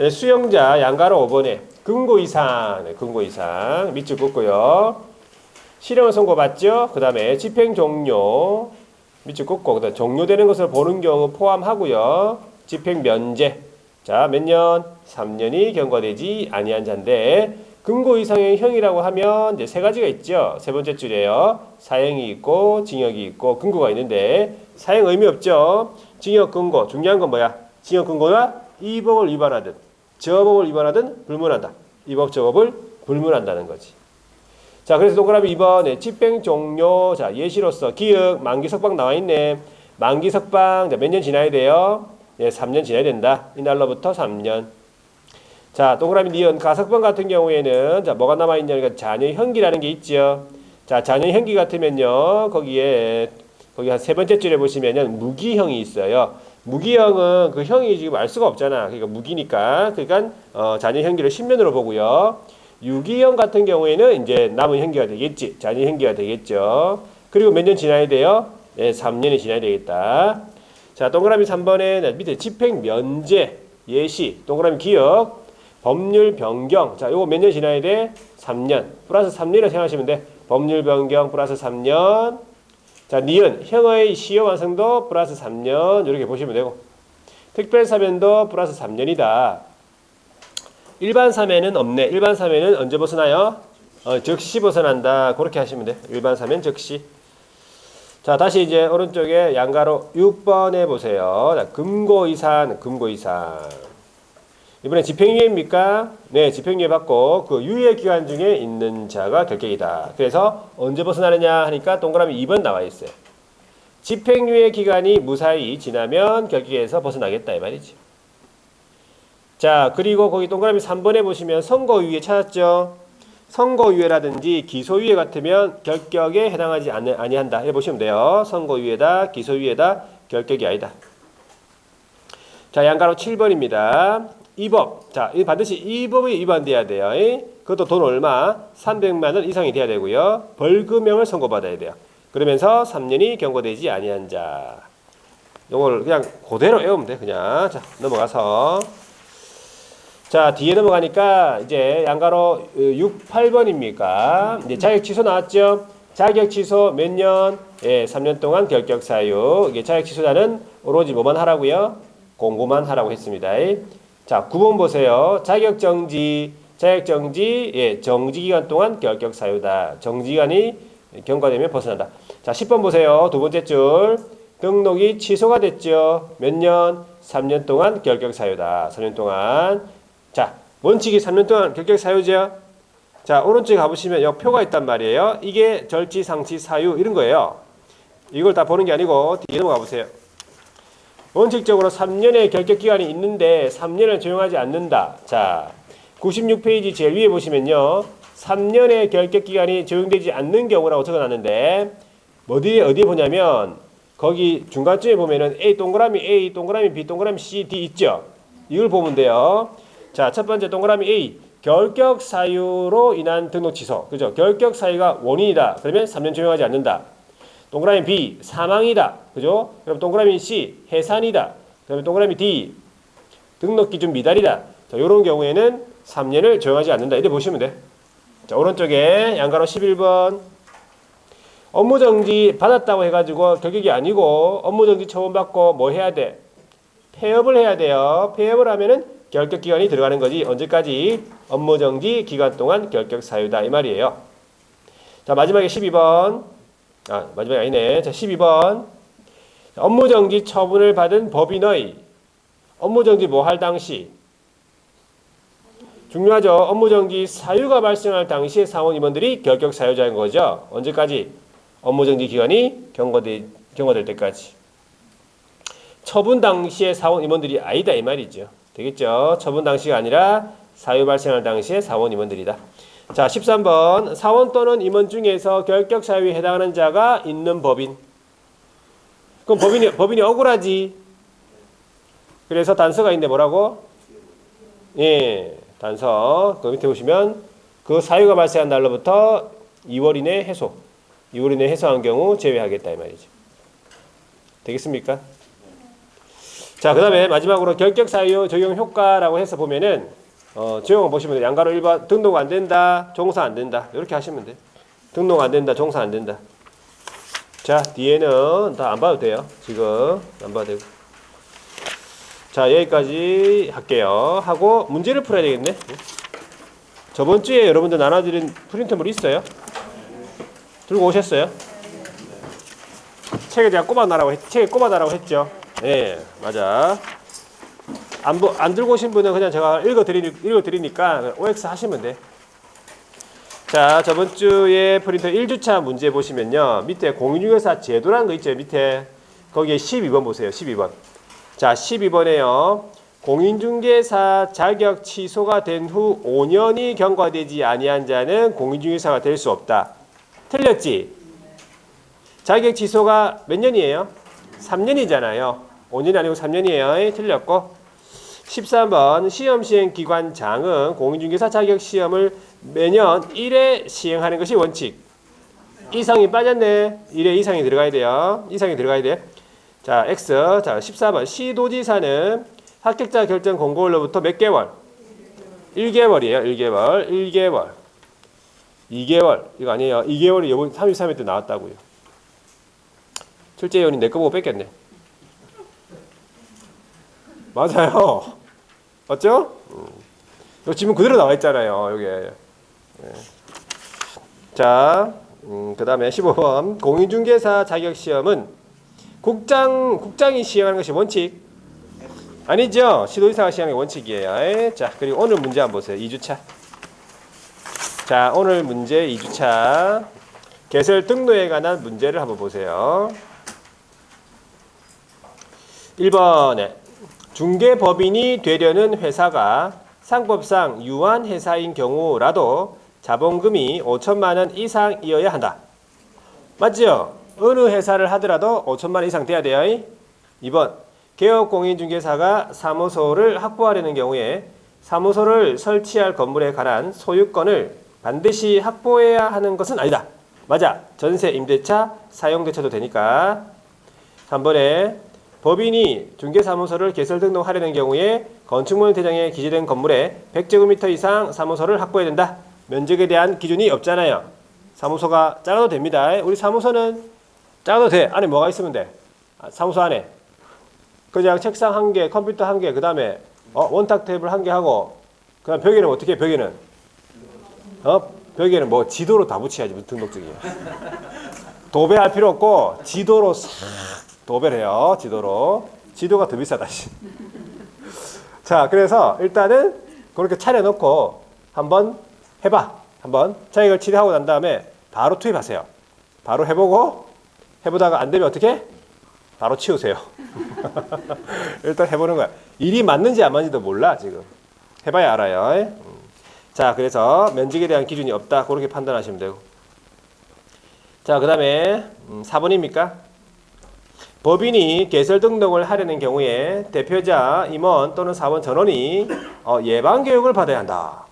수용자 양가로 5번에 근고 이상 밑줄 긋고요. 실형을 선고받죠. 그 다음에 집행 종료 밑줄 긋고 그다음 종료되는 것을 보는 경우 포함하고요. 집행 면제. 자, 몇 년? 3년이 경과되지 아니한 자인데 근고 이상의 형이라고 하면 이제 세 가지가 있죠. 세 번째 줄이에요. 사형이 있고 징역이 있고 근고가 있는데 사형 의미 없죠. 징역 근고 중요한 건 뭐야? 징역 근고가 이 법을 위반하든 저 법을 위반하든 불문한다. 이 법 저 법을 불문한다는 거지. 자, 그래서 동그라미 2번에 집행 종료. 자, 예시로서 기역 만기 석방 나와 있네. 만기 석방 몇 년 지나야 돼요? 예, 3년 지나야 된다. 이날로부터 3년. 자, 동그라미 니은 가석방 같은 경우에는 자, 뭐가 남아 있냐니까 자녀형기라는 게 있죠. 자, 자녀형기 같으면요. 거기에 거기 한 세 번째 줄에 보시면은 무기형이 있어요. 무기형은 그 형이 지금 알 수가 없잖아. 그러니까 무기니까. 그러니까 자녀형기를 10년으로 보고요. 유기형 같은 경우에는 이제 남은 형기가 되겠지. 자녀형기가 되겠죠. 그리고 몇 년 지나야 돼요? 네, 3년이 지나야 되겠다. 자, 동그라미 3번에 밑에 집행 면제, 예시, 동그라미 기억, 법률 변경. 자, 요거 몇 년 지나야 돼? 3년. 플러스 3년이라고 생각하시면 돼. 법률 변경 플러스 3년. 자, 니은, 형의 시효 완성도 플러스 3년. 이렇게 보시면 되고. 특별 사면도 플러스 3년이다. 일반 사면은 없네. 일반 사면은 언제 벗어나요? 즉시 벗어난다. 그렇게 하시면 돼. 일반 사면 즉시. 자, 다시 이제 오른쪽에 양가로 6번에 보세요. 자, 금고이산, 금고이산. 이번에 집행유예입니까? 네, 집행유예 받고 그 유예 기간 중에 있는 자가 결격이다. 그래서 언제 벗어나느냐 하니까 동그라미 2번 나와 있어요. 집행유예 기간이 무사히 지나면 결격에서 벗어나겠다 이 말이지. 자, 그리고 거기 동그라미 3번에 보시면 선고유예 찾았죠? 선고유예라든지 기소유예 같으면 결격에 해당하지 아니한다. 이렇게 보시면 돼요. 선고유예다, 기소유예다, 결격이 아니다. 자, 양가로 7번입니다. 이 법. 자, 반드시 이 법에 위반돼야 돼요. 그것도 돈 얼마? 300만 원 이상이 돼야 되고요. 벌금형을 선고받아야 돼요. 그러면서 3년이 경고되지 아니한 자. 요걸 그냥 그대로 외우면 돼. 그냥. 자, 넘어가서. 자, 뒤에 넘어가니까 이제 양가로 6, 8번입니까? 이제 자격 취소 나왔죠? 자격 취소 몇 년? 예, 3년 동안 결격 사유. 이게 자격 취소자는 오로지 뭐만 하라고요? 공고만 하라고 했습니다. 자, 9번 보세요. 자격 정지. 자격 정지. 예, 정지 기간 동안 결격 사유다. 정지 기간이 경과되면 벗어난다. 자, 10번 보세요. 두 번째 줄. 등록이 취소가 됐죠. 몇 년? 3년 동안 결격 사유다. 3년 동안. 자, 원칙이 3년 동안 결격 사유죠. 자, 오른쪽에 가보시면 여기 표가 있단 말이에요. 이게 절치, 상치, 사유 이런 거예요. 이걸 다 보는 게 아니고 뒤에 넘어가 보세요. 원칙적으로 3년의 결격 기간이 있는데 3년을 적용하지 않는다. 자, 96페이지 제일 위에 보시면요. 3년의 결격 기간이 적용되지 않는 경우라고 적어놨는데 어디에 보냐면 거기 중간쯤에 보면은 A 동그라미 B 동그라미 C, D 있죠. 이걸 보면 돼요. 자, 첫 번째 동그라미 A 결격 사유로 인한 등록 취소. 그죠? 결격 사유가 원인이다. 그러면 3년 적용하지 않는다. 동그라미 B 사망이다. 그죠? 그럼 동그라미 C 해산이다. 그다음에 동그라미 D 등록 기준 미달이다. 자, 요런 경우에는 3년을 적용하지 않는다. 이렇게 보시면 돼. 자, 오른쪽에 양가로 11번 업무 정지 받았다고 해가지고 결격이 아니고 업무 정지 처분받고 뭐 해야 돼? 폐업을 해야 돼요. 폐업을 하면은 결격 기간이 들어가는 거지. 언제까지? 업무 정지 기간 동안 결격 사유다 이 말이에요. 자, 마지막에 12번. 아, 마지막이 아니네. 자, 12번. 업무 정지 처분을 받은 법인의 업무 정지 뭐 할 당시 중요하죠. 업무 정지 사유가 발생할 당시에 사원 임원들이 결격 사유자인 거죠. 언제까지? 업무 정지 기간이 경과될 때까지. 처분 당시에 사원 임원들이 아니다 이 말이죠. 되겠죠? 처분 당시가 아니라 사유 발생할 당시에 사원 임원들이다. 자, 13번. 사원 또는 임원 중에서 결격 사유에 해당하는 자가 있는 법인. 그럼 법인이 억울하지. 그래서 단서가 있는데 뭐라고? 예, 단서. 그 밑에 보시면 그 사유가 발생한 날로부터 2월 이내 해소. 2월 이내 해소한 경우 제외하겠다 이 말이죠. 되겠습니까? 자, 그 다음에 마지막으로 결격 사유 적용 효과라고 해서 보면은 적용을 보시면 돼요. 양가로 1번 등록 안 된다, 종사 안 된다. 이렇게 하시면 돼요. 등록 안 된다, 종사 안 된다. 자, 뒤에는 다 안 봐도 돼요. 지금 안 봐도 되고. 자, 여기까지 할게요. 하고 문제를 풀어야 되겠네. 저번 주에 여러분들 나눠드린 프린트물 있어요? 들고 오셨어요? 책에 제가 책에 꼽아달라고 했죠. 네, 맞아. 안 들고 오신 분은 그냥 제가 읽어드리니까 OX 하시면 돼. 자, 저번 주에 프린터 1주차 문제 보시면요. 밑에 공인중개사 제도라는 거 있죠. 밑에 거기에 12번 보세요. 12번. 자, 12번에요. 공인중개사 자격 취소가 된 후 5년이 경과되지 아니한 자는 공인중개사가 될 수 없다. 틀렸지? 자격 취소가 몇 년이에요? 3년이잖아요. 5년이 아니고 3년이에요. 틀렸고. 13번 시험 시행 기관장은 공인중개사 자격 시험을 매년 1회 시행하는 것이 원칙. 이상이 빠졌네. 1회 이상이 들어가야 돼요. 이상이 들어가야 돼. 자, X. 자, 14번 시도지사는 합격자 결정 공고일로부터 몇 개월? 1개월이에요. 1개월. 1개월. 2개월. 이거 아니에요. 2개월이 이번 33회 때 나왔다고요. 출제위원이 내 거 보고 뺏겼네. 맞아요. 맞죠? 이 지문 그대로 나와 있잖아요. 여기에. 자, 그 다음에 15번. 공인중개사 자격시험은 국장이 시행하는 것이 원칙. 아니죠. 시도지사가 시행하는 게 원칙이에요. 자, 그리고 오늘 문제 한번 보세요. 2주차. 자, 오늘 문제 2주차. 개설 등록에 관한 문제를 한번 보세요. 1번에 중개법인이 되려는 회사가 상법상 유한 회사인 경우라도 자본금이 5천만 원 이상이어야 한다. 맞죠? 어느 회사를 하더라도 5천만 원 이상 돼야 돼요. 2번 개업공인중개사가 사무소를 확보하려는 경우에 사무소를 설치할 건물에 관한 소유권을 반드시 확보해야 하는 것은 아니다. 맞아. 전세, 임대차, 사용대차도 되니까. 3번에 법인이 중개사무소를 개설 등록하려는 경우에 건축물 대장에 기재된 건물에 100제곱미터 이상 사무소를 확보해야 된다. 면적에 대한 기준이 없잖아요. 사무소가 작아도 됩니다. 우리 사무소는 작아도 돼. 안에 뭐가 있으면 돼? 사무소 안에 그냥 책상 1개, 컴퓨터 1개, 그 다음에 원탁 테이블 1개 하고 그 다음 벽에는 어떻게 해? 벽에는 뭐 지도로 다 붙여야지. 무슨 등록증이야. 도배할 필요 없고 지도로 싹 도배를 해요. 지도로. 지도가 더 비싸다. 자, 그래서 일단은 그렇게 차려놓고 한번 해봐. 한번 자격을 취득하고 난 다음에 바로 투입하세요. 바로 해보고 해보다가 안 되면 어떻게? 바로 치우세요. 일단 해보는 거야. 일이 맞는지 안 맞는지도 몰라 지금. 해봐야 알아요. 자, 그래서 면적에 대한 기준이 없다. 그렇게 판단하시면 되고. 자, 그 다음에 4번입니까? 법인이 개설 등록을 하려는 경우에 대표자, 임원 또는 사원 전원이 예방교육을 받아야 한다.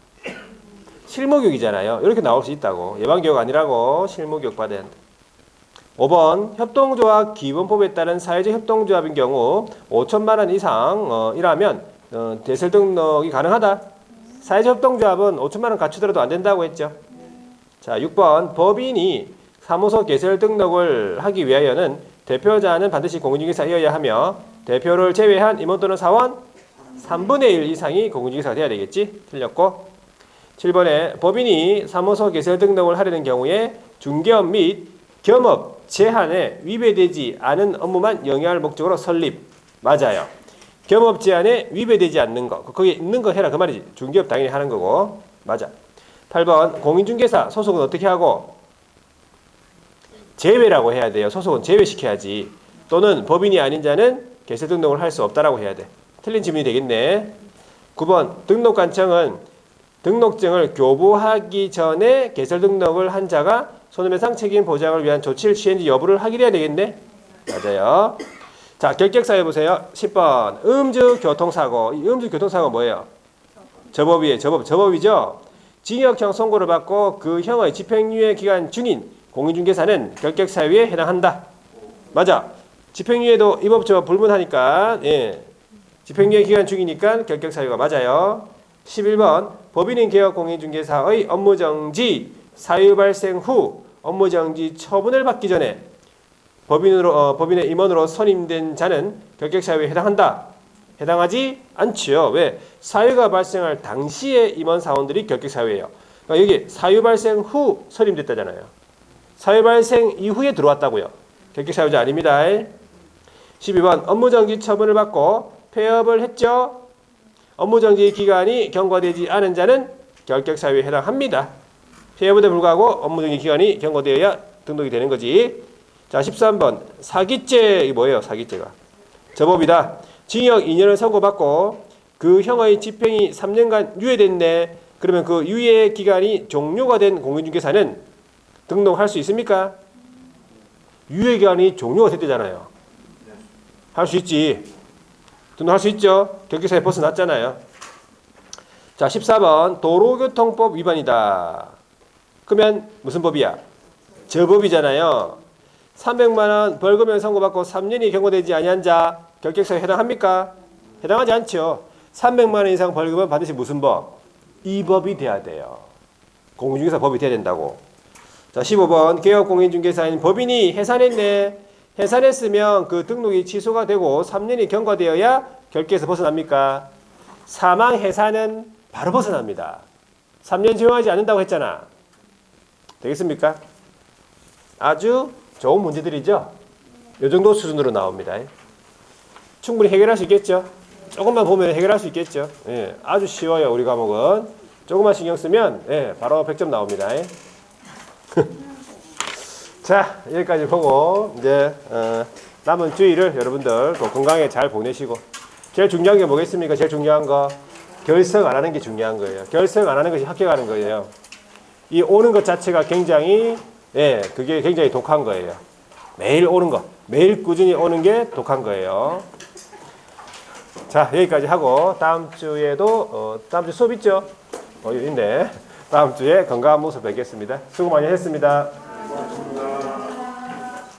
실무교육이잖아요. 이렇게 나올 수 있다고. 예방교육 아니라고 실무교육 받아야 한다. 5번 협동조합 기본법에 따른 사회적 협동조합인 경우 5천만 원 이상 이라면 개설 등록이 가능하다. 사회적 협동조합은 5천만 원 갖추더라도 안 된다고 했죠. 자, 6번 법인이 사무소 개설 등록을 하기 위하여는 대표자는 반드시 공인중개사이어야 하며 대표를 제외한 임원 또는 사원 3분의 1 이상이 공인중개사가 돼야 되겠지. 틀렸고. 7번에 법인이 사무소 개설 등록을 하려는 경우에 중개업 및 겸업 제한에 위배되지 않은 업무만 영위할 목적으로 설립. 맞아요. 겸업 제한에 위배되지 않는 거. 거기에 있는 거 해라 그 말이지. 중개업 당연히 하는 거고. 맞아. 8번 공인중개사 소속은 어떻게 하고? 제외라고 해야 돼요. 소속은 제외시켜야지. 또는 법인이 아닌 자는 개설 등록을 할 수 없다라고 해야 돼. 틀린 질문이 되겠네. 9번 등록관청은 등록증을 교부하기 전에 개설 등록을 한 자가 손해배상 책임 보장을 위한 조치를 취했는지 여부를 확인해야 되겠네. 맞아요. 자, 결격사유 보세요. 10번 음주교통사고. 이 음주교통사고가 뭐예요? 저법이에요. 저법이죠. 징역형 선고를 받고 그 형의 집행유예 기간 중인 공인중개사는 결격사유에 해당한다. 맞아. 집행유예도 이 법처럼 불문하니까 집행유예 기간 중이니까 결격사유가 맞아요. 11번 법인인 개업 공인중개사의 업무정지 사유 발생 후 업무정지 처분을 받기 전에 법인의 임원으로 선임된 자는 결격사유에 해당한다. 해당하지 않지요. 왜? 사유가 발생할 당시에 임원 사원들이 결격사유예요. 그러니까 여기 사유 발생 후 선임됐다잖아요. 사유 발생 이후에 들어왔다고요. 결격사유자 아닙니다. 12번 업무정지 처분을 받고 폐업을 했죠. 업무정지 기간이 경과되지 않은 자는 결격사유에 해당합니다. 폐업에도 불구하고 업무정지 기간이 경과되어야 등록이 되는 거지. 자, 13번. 사기죄, 이 뭐예요? 사기죄가. 저 법이다. 징역 2년을 선고받고 그 형의 집행이 3년간 유예됐네. 그러면 그 유예 기간이 종료가 된 공인중개사는 등록할 수 있습니까? 유예 기간이 종료가 됐대잖아요. 할 수 있지. 등록할 수 있죠. 결격사에 벗어났잖아요. 자, 14번. 도로교통법 위반이다. 그러면 무슨 법이야? 저 법이잖아요. 300만 원 벌금을 선고받고 3년이 경고되지 아니한 자 결격사유에 해당합니까? 해당하지 않죠. 300만 원 이상 벌금은 반드시 무슨 법? 이 법이 돼야 돼요. 공인중개사 법이 돼야 된다고. 자, 15번. 개업공인중개사인 법인이 해산했네. 해산했으면 그 등록이 취소가 되고 3년이 경과되어야 결격에서 벗어납니까? 사망 해산은 바로 벗어납니다. 3년 적용하지 않는다고 했잖아. 되겠습니까? 아주 좋은 문제들이죠. 이 정도 수준으로 나옵니다. 충분히 해결할 수 있겠죠. 조금만 보면 해결할 수 있겠죠. 예, 아주 쉬워요. 우리 과목은 조금만 신경 쓰면 바로 100점 나옵니다. 자, 여기까지 보고 이제 남은 주의를 여러분들 또 건강에 잘 보내시고, 제일 중요한 게 뭐겠습니까? 제일 중요한 거 결석 안 하는 게 중요한 거예요. 결석 안 하는 것이 합격하는 거예요. 이 오는 것 자체가 굉장히 그게 굉장히 독한 거예요. 매일 오는 거, 매일 꾸준히 오는 게 독한 거예요. 자, 여기까지 하고 다음 주에도 다음 주 수업 있죠? 있네. 다음 주에 건강한 모습 뵙겠습니다. 수고 많이 했습니다.